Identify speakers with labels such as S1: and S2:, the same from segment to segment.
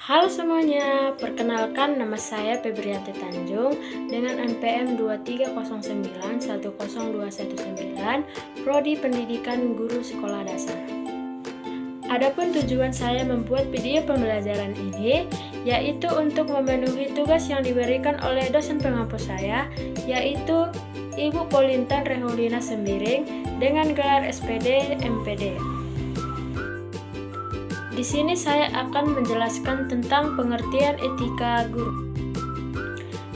S1: Halo semuanya, perkenalkan nama saya Febrianti Tanjung dengan NPM 230910219, Prodi Pendidikan Guru Sekolah Dasar. Adapun tujuan saya membuat video pembelajaran ini yaitu untuk memenuhi tugas yang diberikan oleh dosen pengampu saya, yaitu Ibu Polintan Reholina Sembiring dengan gelar SPD MPD. Di sini saya akan menjelaskan tentang pengertian etika guru.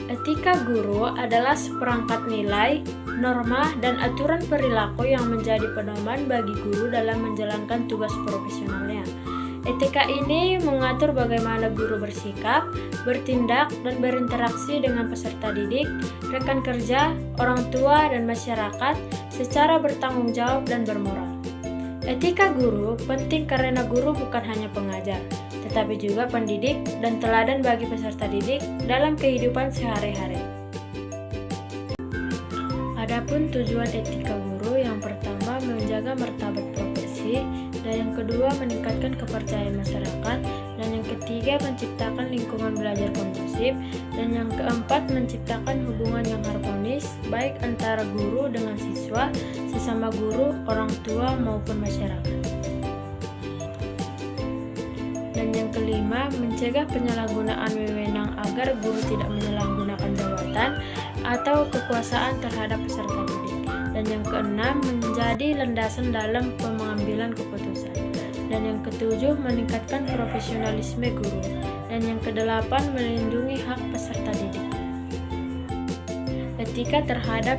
S1: Etika guru adalah seperangkat nilai, norma, dan aturan perilaku yang menjadi pedoman bagi guru dalam menjalankan tugas profesionalnya. Etika ini mengatur bagaimana guru bersikap, bertindak, dan berinteraksi dengan peserta didik, rekan kerja, orang tua, dan masyarakat secara bertanggung jawab dan bermoral. Etika guru penting karena guru bukan hanya pengajar, tetapi juga pendidik dan teladan bagi peserta didik dalam kehidupan sehari-hari. Adapun tujuan etika guru, yang pertama menjaga martabat profesi, dan yang kedua meningkatkan kepercayaan masyarakat, dan yang ketiga menciptakan lingkungan belajar kondusif, dan yang keempat menciptakan hubungan yang harmonis baik antara guru dengan siswa, sesama guru, orang tua maupun masyarakat. Dan yang kelima, mencegah penyalahgunaan wewenang agar guru tidak menyalahgunakan jabatan atau kekuasaan terhadap peserta didik. Dan yang keenam, menjadi landasan dalam pengambilan keputusan. Dan yang ketujuh, meningkatkan profesionalisme guru. Dan yang kedelapan, melindungi hak peserta didik. Etika terhadap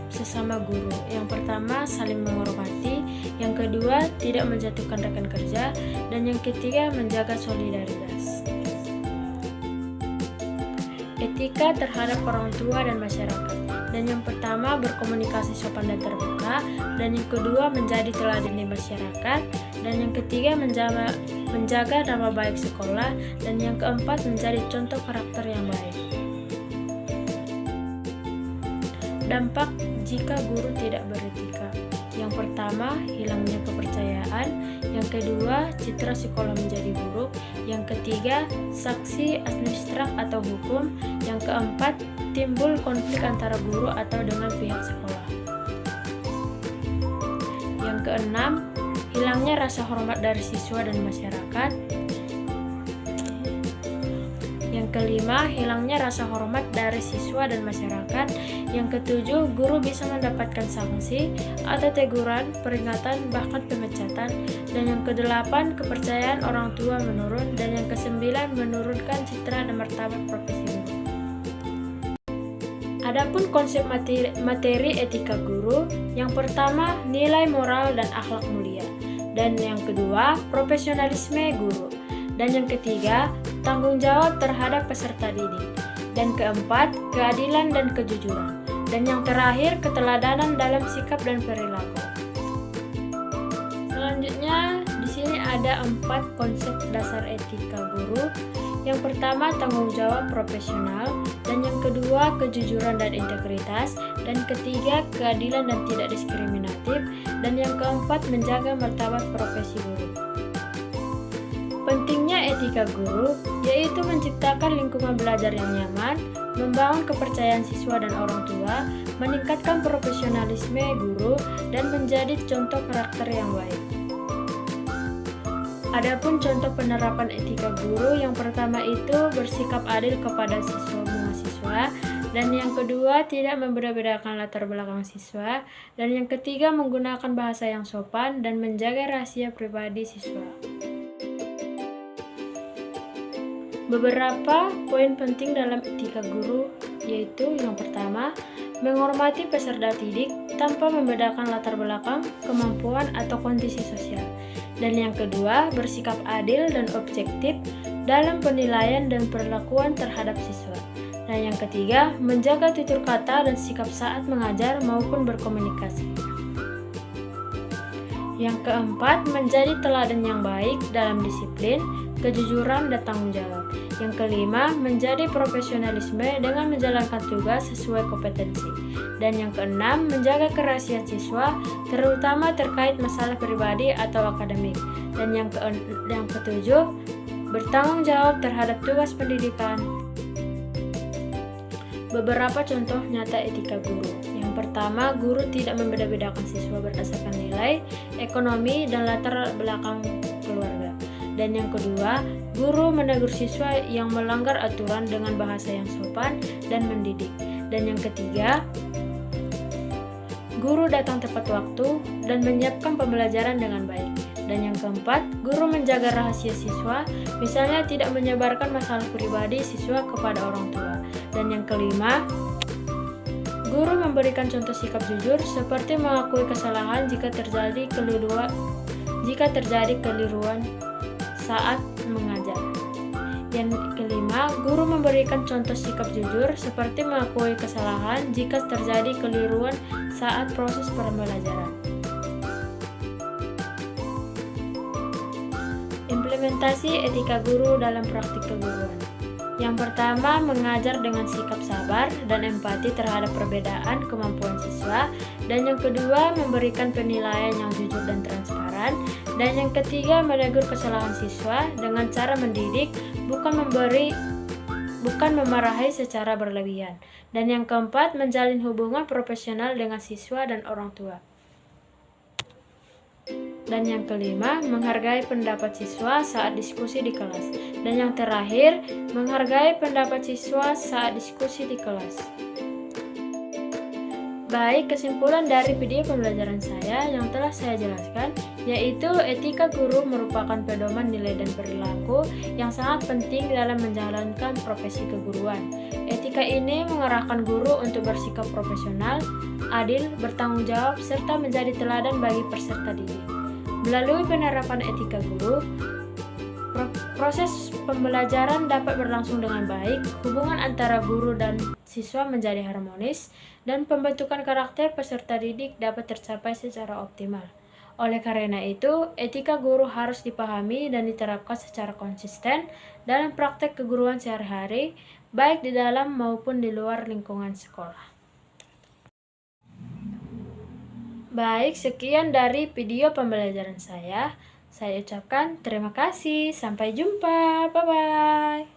S1: sesama guru. Yang pertama, saling menghormati. Yang kedua, tidak menjatuhkan rekan kerja. Dan yang ketiga, menjaga solidaritas. Etika terhadap orang tua dan masyarakat. Dan yang pertama, berkomunikasi sopan dan terbuka. Dan yang kedua, menjadi teladan di masyarakat. Dan yang ketiga, menjaga nama baik sekolah. Dan yang keempat, menjadi contoh karakter yang baik. Dampak jika guru tidak beretika. Yang pertama, hilangnya kepercayaan. Yang kedua, citra sekolah menjadi buruk. Yang ketiga, sanksi administratif atau hukum. Yang keempat, timbul konflik antara guru atau dengan pihak sekolah. Yang keenam, hilangnya rasa hormat dari siswa dan masyarakat. Yang kelima, hilangnya rasa hormat dari siswa dan masyarakat. Yang ketujuh, guru bisa mendapatkan sanksi atau teguran, peringatan, bahkan pemecatan. Dan yang kedelapan, kepercayaan orang tua menurun. Dan yang kesembilan, menurunkan citra dan martabat profesi guru. Adapun konsep materi etika guru, yang pertama, nilai moral dan akhlak mulia. Dan yang kedua, profesionalisme guru. Dan yang ketiga, tanggung jawab terhadap peserta didik. Dan keempat, keadilan dan kejujuran. Dan yang terakhir, keteladanan dalam sikap dan perilaku. Selanjutnya, di sini ada 4 konsep dasar etika guru. Yang pertama, tanggung jawab profesional. Dan yang kedua, kejujuran dan integritas. Dan ketiga, keadilan dan tidak diskriminatif. Dan yang keempat, menjaga martabat profesi guru. Pentingnya etika guru yaitu menciptakan lingkungan belajar yang nyaman, membangun kepercayaan siswa dan orang tua, meningkatkan profesionalisme guru, dan menjadi contoh karakter yang baik. Adapun contoh penerapan etika guru, yang pertama itu bersikap adil kepada siswa-mahasiswa, dan yang kedua tidak membeda-bedakan latar belakang siswa, dan yang ketiga menggunakan bahasa yang sopan dan menjaga rahasia pribadi siswa. Beberapa poin penting dalam etika guru yaitu yang pertama, menghormati peserta didik tanpa membedakan latar belakang, kemampuan, atau kondisi sosial. Dan yang kedua, bersikap adil dan objektif dalam penilaian dan perlakuan terhadap siswa. Dan yang ketiga, menjaga tutur kata dan sikap saat mengajar maupun berkomunikasi. Yang keempat, menjadi teladan yang baik dalam disiplin, kejujuran, dan tanggung jawab. Yang kelima, menjadi profesionalisme dengan menjalankan tugas sesuai kompetensi. Dan yang keenam, menjaga kerahasiaan siswa, terutama terkait masalah pribadi atau akademik. Dan yang ketujuh, bertanggung jawab terhadap tugas pendidikan. Beberapa contoh nyata etika guru. Yang pertama, guru tidak membeda-bedakan siswa berdasarkan nilai, ekonomi, dan latar belakang keluarga. Dan yang kedua, guru menegur siswa yang melanggar aturan dengan bahasa yang sopan dan mendidik. Dan yang ketiga, guru datang tepat waktu dan menyiapkan pembelajaran dengan baik. Dan yang keempat, guru menjaga rahasia siswa, misalnya tidak menyebarkan masalah pribadi siswa kepada orang tua. Dan yang kelima, guru memberikan contoh sikap jujur seperti mengakui kesalahan jika terjadi keliruan saat mengajar. Yang kelima, guru memberikan contoh sikap jujur seperti mengakui kesalahan jika terjadi keliruan saat proses pembelajaran. Implementasi etika guru dalam praktik keguruan. Yang pertama, mengajar dengan sikap sabar dan empati terhadap perbedaan kemampuan siswa. Dan yang kedua, memberikan penilaian yang jujur dan transparan. Dan yang ketiga, menegur kesalahan siswa dengan cara mendidik, bukan memarahi secara berlebihan. Dan yang keempat, menjalin hubungan profesional dengan siswa dan orang tua. Dan yang kelima, menghargai pendapat siswa saat diskusi di kelas. Dan yang terakhir, menghargai pendapat siswa saat diskusi di kelas. Baik, kesimpulan dari video pembelajaran saya yang telah saya jelaskan, yaitu etika guru merupakan pedoman nilai dan perilaku yang sangat penting dalam menjalankan profesi keguruan. Etika ini mengarahkan guru untuk bersikap profesional, adil, bertanggung jawab, serta menjadi teladan bagi peserta didik. Melalui penerapan etika guru, proses pembelajaran dapat berlangsung dengan baik, hubungan antara guru dan siswa menjadi harmonis, dan pembentukan karakter peserta didik dapat tercapai secara optimal. Oleh karena itu, etika guru harus dipahami dan diterapkan secara konsisten dalam praktek keguruan sehari-hari, baik di dalam maupun di luar lingkungan sekolah. Baik, sekian dari video pembelajaran saya. Saya ucapkan terima kasih. Sampai jumpa. Bye-bye.